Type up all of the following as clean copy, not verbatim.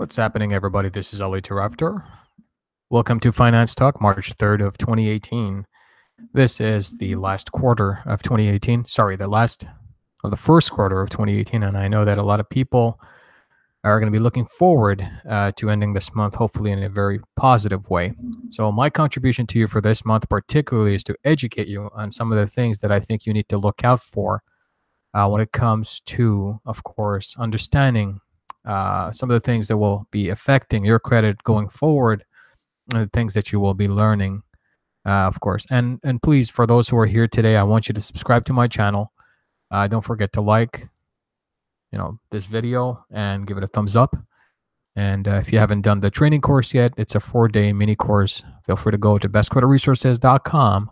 What's happening, everybody? This is Ali Tarafter. Welcome to Finance Talk, March 3rd of 2018. This is the last quarter of 2018. Sorry, the first quarter of 2018. And I know that a lot of people are going to be looking forward to ending this month, hopefully in a very positive way. So my contribution to you for this month particularly is to educate you on some of the things that I think you need to look out for when it comes to, of course, understanding some of the things that will be affecting your credit going forward, and the things that you will be learning, of course. And please, for those who are here today, I want you to subscribe to my channel. Don't forget to like, this video and give it a thumbs up. And if you haven't done the training course yet, it's a 4-day mini course. Feel free to go to bestcreditresources.com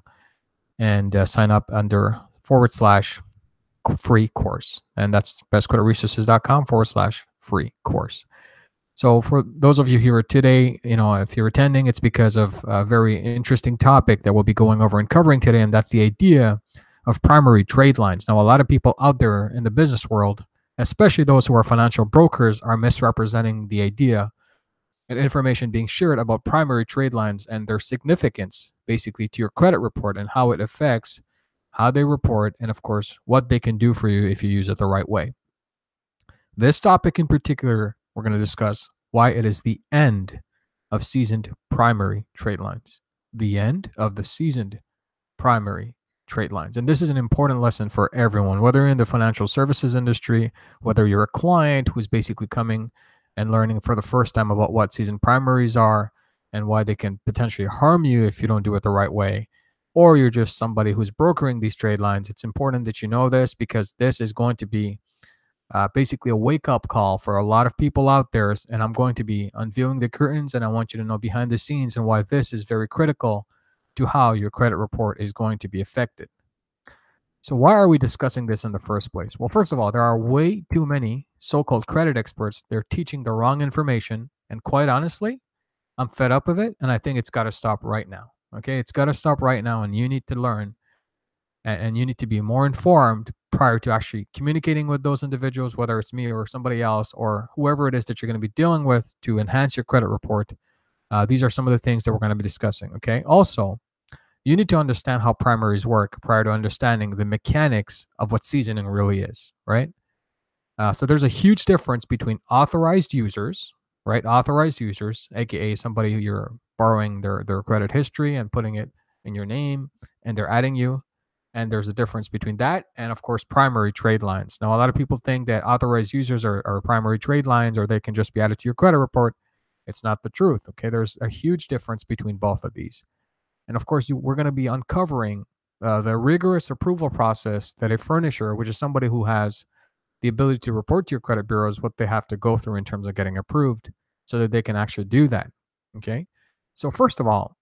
and sign up under /free course. And that's bestcreditresources.com/free course. So for those of you here today, if you're attending, it's because of a very interesting topic that we'll be going over and covering today, and that's the idea of primary trade lines. Now, a lot of people out there in the business world, especially those who are financial brokers, are misrepresenting the idea and information being shared about primary trade lines and their significance, basically, to your credit report and how it affects how they report, and of course, what they can do for you if you use it the right way. This topic in particular, we're going to discuss why it is the end of seasoned primary trade lines. The end of the seasoned primary trade lines. And this is an important lesson for everyone, whether you're in the financial services industry, whether you're a client who's basically coming and learning for the first time about what seasoned primaries are and why they can potentially harm you if you don't do it the right way, or you're just somebody who's brokering these trade lines. It's important that you know this, because this is going to be basically a wake-up call for a lot of people out there, and I'm going to be unveiling the curtains, and I want you to know behind the scenes and why this is very critical to how your credit report is going to be affected. So why are we discussing this in the first place? Well, first of all, there are way too many so-called credit experts. They're teaching the wrong information, and quite honestly, I'm fed up of it, and I think it's got to stop right now. Okay, it's got to stop right now, and you need to learn, and you need to be more informed prior to actually communicating with those individuals, whether it's me or somebody else or whoever it is that you're going to be dealing with to enhance your credit report. These are some of the things that we're going to be discussing. Okay. Also, you need to understand how primaries work prior to understanding the mechanics of what seasoning really is, right? So there's a huge difference between authorized users, right? Authorized users, aka somebody who you're borrowing their credit history and putting it in your name, and they're adding you. And there's a difference between that and, of course, primary trade lines. Now, a lot of people think that authorized users are primary trade lines, or they can just be added to your credit report. It's not the truth, okay? There's a huge difference between both of these. And, of course, we're going to be uncovering the rigorous approval process that a furnisher, which is somebody who has the ability to report to your credit bureaus, what they have to go through in terms of getting approved so that they can actually do that, okay? So first of all,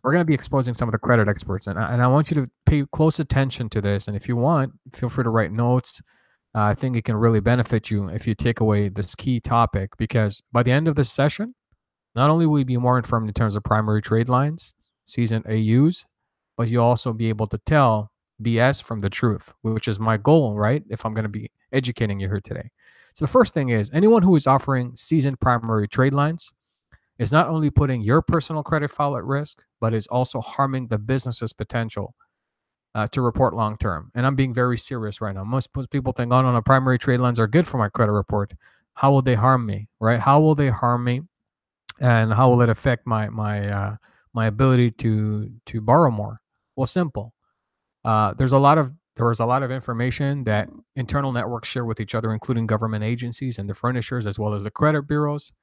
we're going to be exposing some of the credit experts, and I want you to pay close attention to this. And if you want, feel free to write notes. I think it can really benefit you if you take away this key topic, because by the end of this session, not only will you be more informed in terms of primary trade lines, seasoned AUs, but you'll also be able to tell BS from the truth, which is my goal, right? If I'm going to be educating you here today. So the first thing is, anyone who is offering seasoned primary trade lines is not only putting your personal credit file at risk, but is also harming the business's potential to report long term. And I'm being very serious right now. Most people think, oh, no, primary trade lines are good for my credit report. How will they harm me, right? How will they harm me, and how will it affect my ability to borrow more? Well, simple. There was a lot of information that internal networks share with each other, including government agencies and the furnishers, as well as the credit bureaus.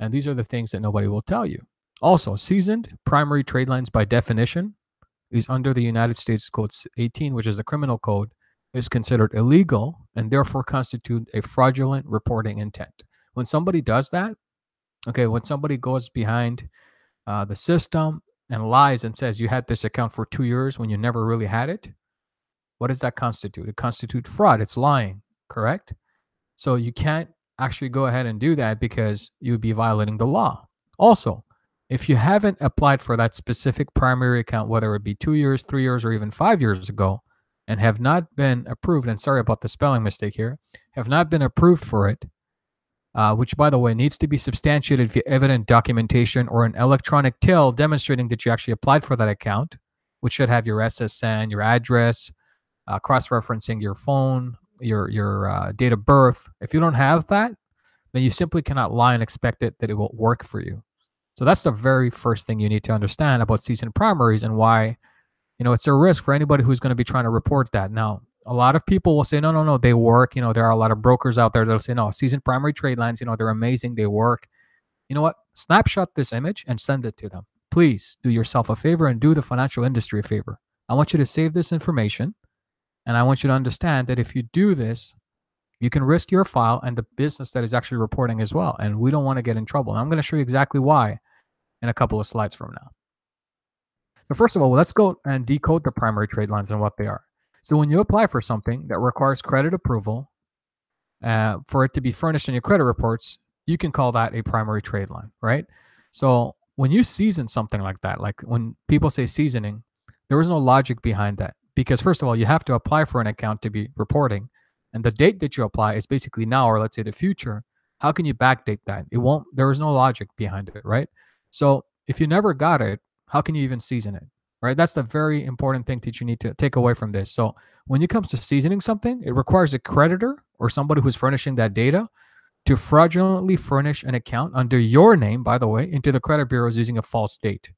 And these are the things that nobody will tell you. Also, seasoned primary trade lines, by definition, is under the United States Code 18, which is the criminal code, is considered illegal and therefore constitute a fraudulent reporting intent. When somebody does that, okay, when somebody goes behind the system and lies and says you had this account for 2 years when you never really had it, what does that constitute? It constitutes fraud. It's lying, correct? So you can't actually go ahead and do that, because you would be violating the law. Also, if you haven't applied for that specific primary account, whether it be 2 years, 3 years, or even 5 years ago, and have not been approved, and sorry about the spelling mistake here, have not been approved for it, which, by the way, needs to be substantiated via evident documentation or an electronic till demonstrating that you actually applied for that account, which should have your SSN, your address, cross-referencing your phone, your date of birth. If you don't have that, then you simply cannot lie and expect that it will work for you. So that's the very first thing you need to understand about seasoned primaries and why, it's a risk for anybody who's going to be trying to report that. Now, a lot of people will say, no, no, no, they work. There are a lot of brokers out there that'll say, no, seasoned primary trade lines, they're amazing. They work. You know what? Snapshot this image and send it to them. Please do yourself a favor and do the financial industry a favor. I want you to save this information. And I want you to understand that if you do this, you can risk your file and the business that is actually reporting as well. And we don't want to get in trouble. And I'm going to show you exactly why in a couple of slides from now. But first of all, let's go and decode the primary trade lines and what they are. So when you apply for something that requires credit approval for it to be furnished in your credit reports, you can call that a primary trade line, right? So when you season something like that, like when people say seasoning, there is no logic behind that. Because first of all, you have to apply for an account to be reporting. And the date that you apply is basically now, or let's say the future. How can you backdate that? There is no logic behind it, right? So if you never got it, how can you even season it, right? That's the very important thing that you need to take away from this. So when it comes to seasoning something, it requires a creditor or somebody who's furnishing that data to fraudulently furnish an account under your name, by the way, into the credit bureaus using a false date,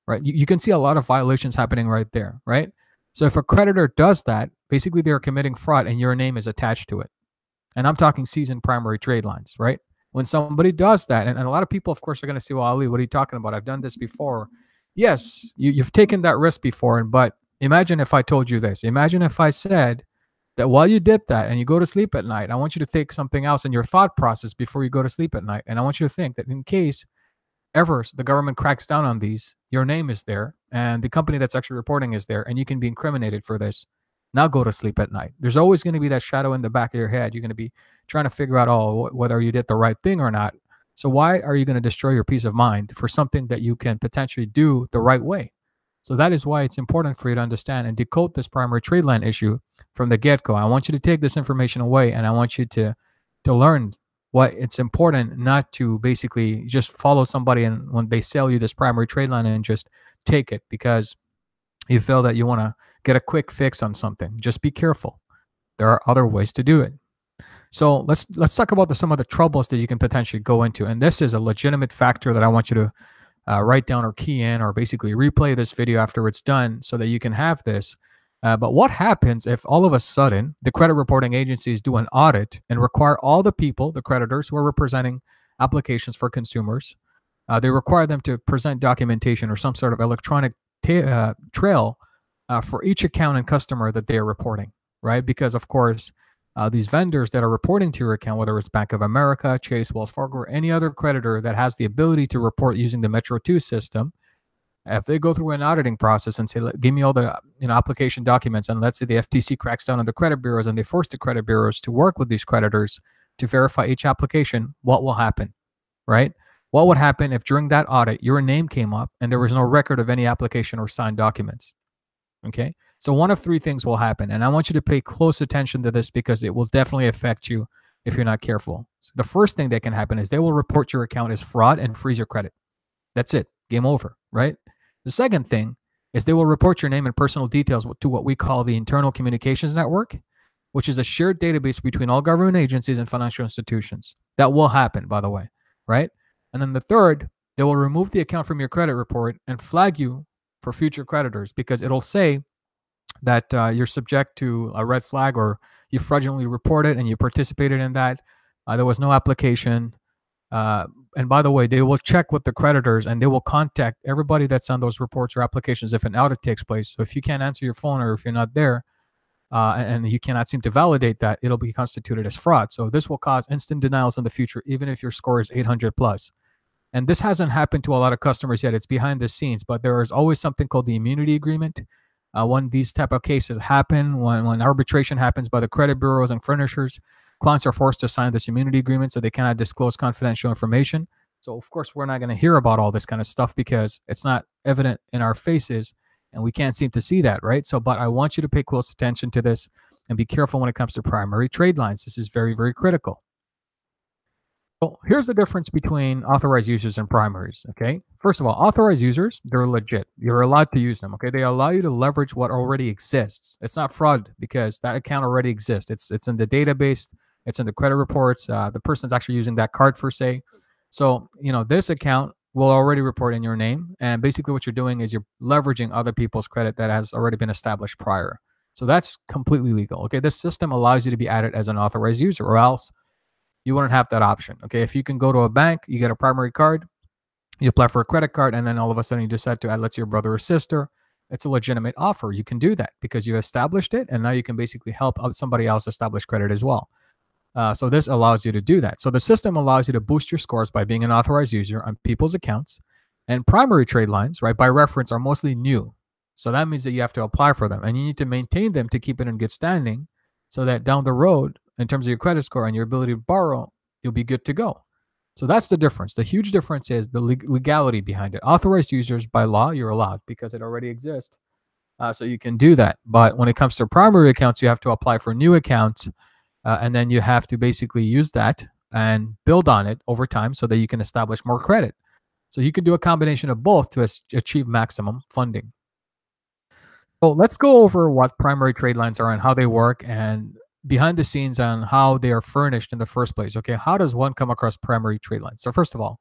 right? You can see a lot of violations happening right there, right? So if a creditor does that, basically they're committing fraud and your name is attached to it. And I'm talking seasoned primary trade lines, right? When somebody does that, and a lot of people, of course, are going to say, well, Ali, what are you talking about? I've done this before. Yes, you've taken that risk before, but imagine if I told you this. Imagine if I said that while you did that and you go to sleep at night, I want you to think something else in your thought process before you go to sleep at night. And I want you to think that in case ever the government cracks down on these, your name is there and the company that's actually reporting is there and you can be incriminated for this. Now go to sleep at night. There's always going to be that shadow in the back of your head. You're going to be trying to figure out whether you did the right thing or not. So why are you going to destroy your peace of mind for something that you can potentially do the right way? So that is why it's important for you to understand and decode this primary trade line issue from the get-go. I want you to take this information away and I want you to learn what it's important not to basically just follow somebody and when they sell you this primary trade line and just take it because you feel that you want to get a quick fix on something. Just be careful. There are other ways to do it. So let's talk about some of the troubles that you can potentially go into. And this is a legitimate factor that I want you to write down or key in or basically replay this video after it's done so that you can have this. But what happens if all of a sudden the credit reporting agencies do an audit and require all the people, the creditors who are representing applications for consumers, they require them to present documentation or some sort of electronic trail for each account and customer that they are reporting, right? Because of course, these vendors that are reporting to your account, whether it's Bank of America, Chase, Wells Fargo, or any other creditor that has the ability to report using the Metro 2 system, if they go through an auditing process and say, give me all the application documents, and let's say the FTC cracks down on the credit bureaus and they force the credit bureaus to work with these creditors to verify each application, what will happen, right? What would happen if during that audit, your name came up and there was no record of any application or signed documents? Okay, so one of three things will happen. And I want you to pay close attention to this because it will definitely affect you if you're not careful. So the first thing that can happen is they will report your account as fraud and freeze your credit. That's it. Game over, right? The second thing is they will report your name and personal details to what we call the Internal Communications Network, which is a shared database between all government agencies and financial institutions. That will happen, by the way, right? And then the third, they will remove the account from your credit report and flag you for future creditors because it'll say that you're subject to a red flag or you fraudulently reported and you participated in that. There was no application. And by the way, they will check with the creditors and they will contact everybody that's on those reports or applications if an audit takes place. So if you can't answer your phone or if you're not there and you cannot seem to validate that, it'll be constituted as fraud. So this will cause instant denials in the future, even if your score is 800 plus. And this hasn't happened to a lot of customers yet. It's behind the scenes, but there is always something called the immunity agreement. When these type of cases happen, when arbitration happens by the credit bureaus and furnishers, clients are forced to sign this immunity agreement so they cannot disclose confidential information. So of course, we're not going to hear about all this kind of stuff because it's not evident in our faces and we can't seem to see that, right? So, but I want you to pay close attention to this and be careful when it comes to primary trade lines. This is very, very critical. Well, here's the difference between authorized users and primaries. Okay. First of all, authorized users, they're legit. You're allowed to use them. Okay. They allow you to leverage what already exists. It's not fraud because that account already exists. It's in the database. It's in the credit reports. The person's actually using that card for say. So this account will already report in your name. And basically, what you're doing is you're leveraging other people's credit that has already been established prior. So that's completely legal. Okay. This system allows you to be added as an authorized user, or else you wouldn't have that option. Okay. If you can go to a bank, you get a primary card, you apply for a credit card, and then all of a sudden you decide to add, let's say, your brother or sister, it's a legitimate offer. You can do that because you established it, and now you can basically help somebody else establish credit as well. So this allows you to do that. So the system allows you to boost your scores by being an authorized user on people's accounts. And primary trade lines, right, by reference, are mostly new. So that means that you have to apply for them, and you need to maintain them to keep it in good standing so that down the road, in terms of your credit score and your ability to borrow, you'll be good to go. So that's the difference. The huge difference is the legality behind it. Authorized users, by law, you're allowed because it already exists. So you can do that. But when it comes to primary accounts, you have to apply for new accounts. And then you have to basically use that and build on it over time so that you can establish more credit. So you can do a combination of both to achieve maximum funding. So let's go over what primary trade lines are and how they work, and behind the scenes on how they are furnished in the first place. Okay, how does one come across primary trade lines? So first of all,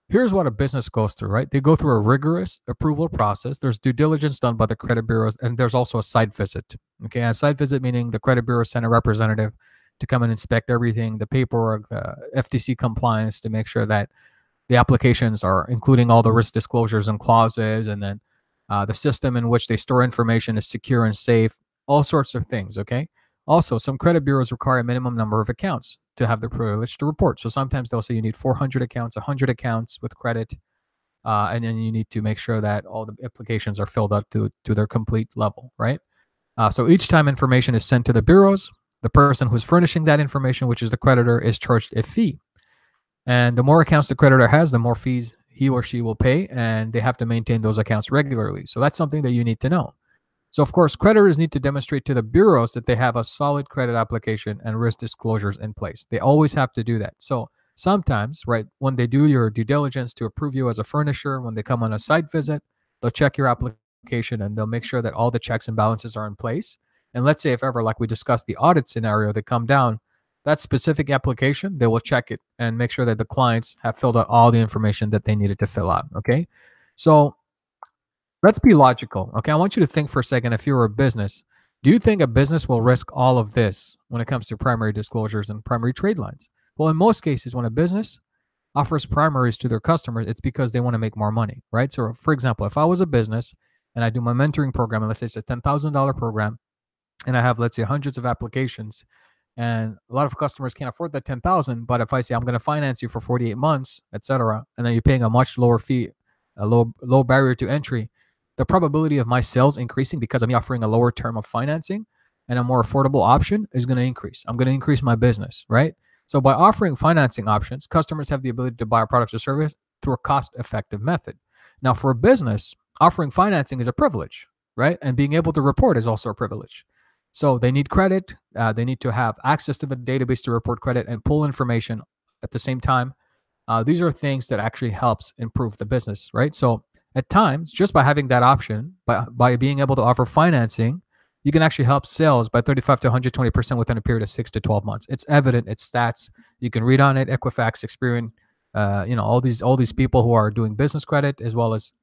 here's what a business goes through, right? They go through a rigorous approval process. There's due diligence done by the credit bureaus, and there's also a site visit. Okay, a site visit meaning the credit bureau sent a representative to come and inspect everything, the paperwork, the FTC compliance, to make sure that the applications are including all the risk disclosures and clauses, and then the system in which they store information is secure and safe, all sorts of things. Okay. Also, some credit bureaus require a minimum number of accounts to have the privilege to report. So sometimes they'll say you need 400 accounts, 100 accounts with credit, and then you need to make sure that all the applications are filled up to their complete level, right? So each time information is sent to the bureaus, the person who's furnishing that information, which is the creditor, is charged a fee. And the more accounts the creditor has, the more fees he or she will pay, and they have to maintain those accounts regularly. So that's something that you need to know. So, of course, creditors need to demonstrate to the bureaus that they have a solid credit application and risk disclosures in place. They always have to do that. So sometimes, right, when they do your due diligence to approve you as a furnisher, when they come on a site visit, they'll check your application and they'll make sure that all the checks and balances are in place. And let's say if ever, like we discussed, the audit scenario, they come down, that specific application, they will check it and make sure that the clients have filled out all the information that they needed to fill out. Okay. So let's be logical. Okay. I want you to think for a second. If you're a business, do you think a business will risk all of this when it comes to primary disclosures and primary trade lines? Well, in most cases, when a business offers primaries to their customers, it's because they want to make more money, right? So, for example, if I was a business and I do my mentoring program, and let's say it's a $10,000 program, and I have, let's say, hundreds of applications, and a lot of customers can't afford that 10,000. But if I say I'm going to finance you for 48 months, etc., and then you're paying a much lower fee, a low barrier to entry, the probability of my sales increasing because I'm offering a lower term of financing and a more affordable option is going to increase. I'm going to increase my business, right? So by offering financing options, customers have the ability to buy a product or service through a cost-effective method. Now, for a business, offering financing is a privilege, right? And being able to report is also a privilege. So they need credit. They need to have access to the database to report credit and pull information at the same time. These are things that actually helps improve the business, right? So at times, just by having that option, by being able to offer financing, you can actually help sales by 35 to 120% within a period of 6 to 12 months. It's evident. It's stats. You can read on it. Equifax, Experian, all these people who are doing business credit as well as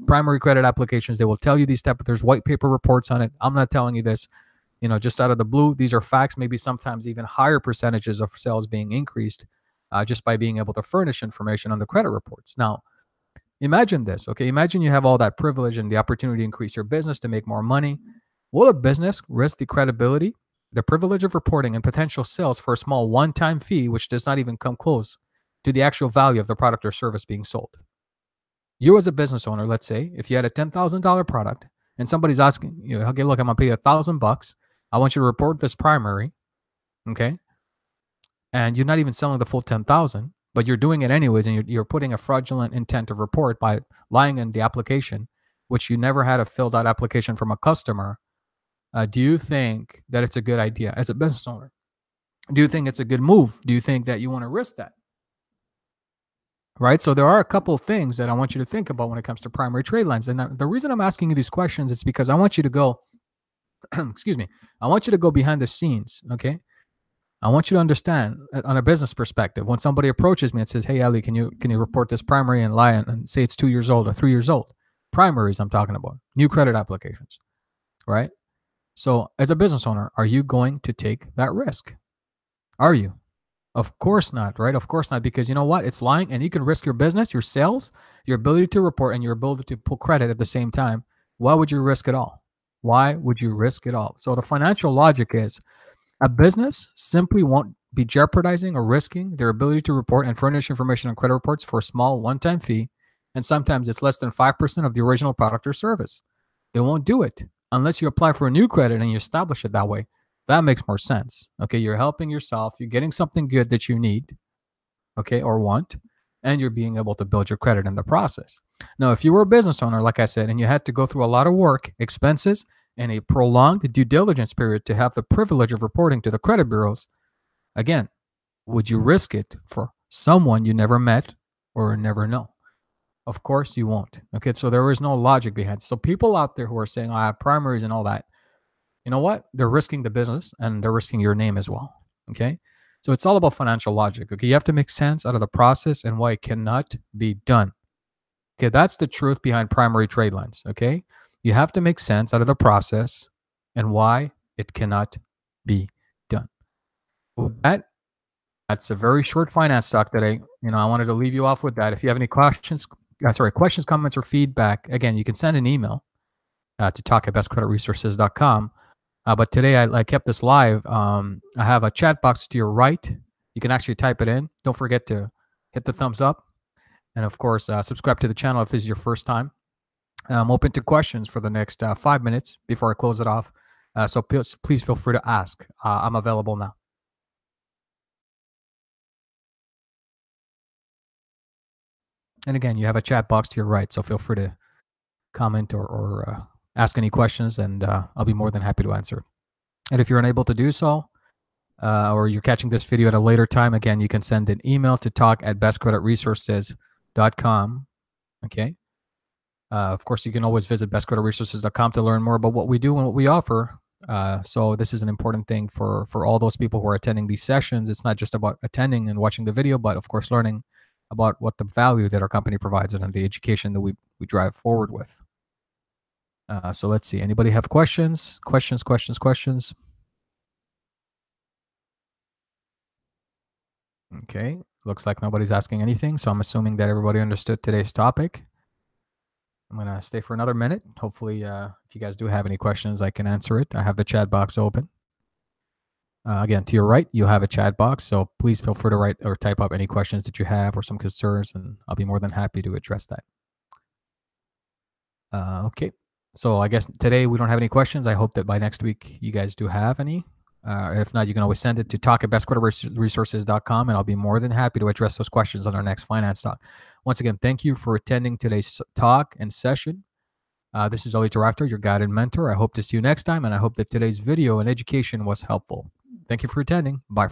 primary credit applications. They will tell you these type of. There's white paper reports on it. I'm not telling you this, just out of the blue. These are facts. Maybe sometimes even higher percentages of sales being increased just by being able to furnish information on the credit reports. Now, imagine this. Okay, imagine you have all that privilege and the opportunity to increase your business to make more money. Will a business risk the credibility, the privilege of reporting, and potential sales for a small one-time fee, which does not even come close to the actual value of the product or service being sold? You as a business owner, let's say, if you had a $10,000 product and somebody's asking you, okay, look, I'm gonna pay you $1,000. I want you to report this primary, okay? And you're not even selling the full 10,000, but you're doing it anyways, and you're putting a fraudulent intent of report by lying in the application, which you never had a filled out application from a customer. Do you think that it's a good idea as a business owner? Do you think it's a good move? Do you think that you want to risk that? right? So there are a couple of things that I want you to think about when it comes to primary trade lines. And the reason I'm asking you these questions is because I want you to go, excuse me, I want you to go behind the scenes, okay? I want you to understand on a business perspective, when somebody approaches me and says, "Hey, Ali, can you report this primary and lie and say it's 2 years old or 3 years old?" Primaries, I'm talking about new credit applications, right? So, as a business owner, are you going to take that risk? Are you? Of course not, right? Of course not, because you know what? It's lying, and you can risk your business, your sales, your ability to report, and your ability to pull credit at the same time. Why would you risk it all? Why would you risk it all? So, the financial logic is a business simply won't be jeopardizing or risking their ability to report and furnish information on credit reports for a small one-time fee, and sometimes it's less than 5% of the original product or service. They won't do it unless you apply for a new credit and you establish it that way. That makes more sense. Okay, you're helping yourself, you're getting something good that you need, okay, or want, and you're being able to build your credit in the process. Now, if you were a business owner, like I said, and you had to go through a lot of work, expenses, and a prolonged due diligence period to have the privilege of reporting to the credit bureaus, again, would you risk it for someone you never met or never know? Of course you won't. Okay, so there is no logic behind it. So people out there who are saying, I have primaries and all that, you know what? They're risking the business and they're risking your name as well. Okay. So it's all about financial logic. Okay. You have to make sense out of the process and why it cannot be done. Okay. That's the truth behind primary trade lines. Okay. You have to make sense out of the process and why it cannot be done. With that, that's a very short finance talk that I wanted to leave you off with that. If you have any questions, comments, or feedback, again, you can send an email to talk@bestcreditresources.com. But today I kept this live. I have a chat box to your right. You can actually type it in. Don't forget to hit the thumbs up. And of course, subscribe to the channel if this is your first time. I'm open to questions for the next 5 minutes before I close it off. So please feel free to ask. I'm available now. And again, you have a chat box to your right. So feel free to comment or ask any questions, and I'll be more than happy to answer. And if you're unable to do so, or you're catching this video at a later time, again, you can send an email to talk@bestcreditresources.com. Okay. Of course, you can always visit bestcreditresources.com to learn more about what we do and what we offer. So this is an important thing for all those people who are attending these sessions. It's not just about attending and watching the video, but of course, learning about what the value that our company provides and the education that we drive forward with. So let's see. Anybody have questions? Questions? Okay. Looks like nobody's asking anything. So I'm assuming that everybody understood today's topic. I'm going to stay for another minute. Hopefully, if you guys do have any questions, I can answer it. I have the chat box open. Again, to your right, you have a chat box. So please feel free to write or type up any questions that you have or some concerns, and I'll be more than happy to address that. Okay. So I guess today we don't have any questions. I hope that by next week you guys do have any. If not, you can always send it to talk@bestcreditresources.com, and I'll be more than happy to address those questions on our next finance talk. Once again, thank you for attending today's talk and session. This is Ali Director, your guide and mentor. I hope to see you next time, and I hope that today's video and education was helpful. Thank you for attending. Bye.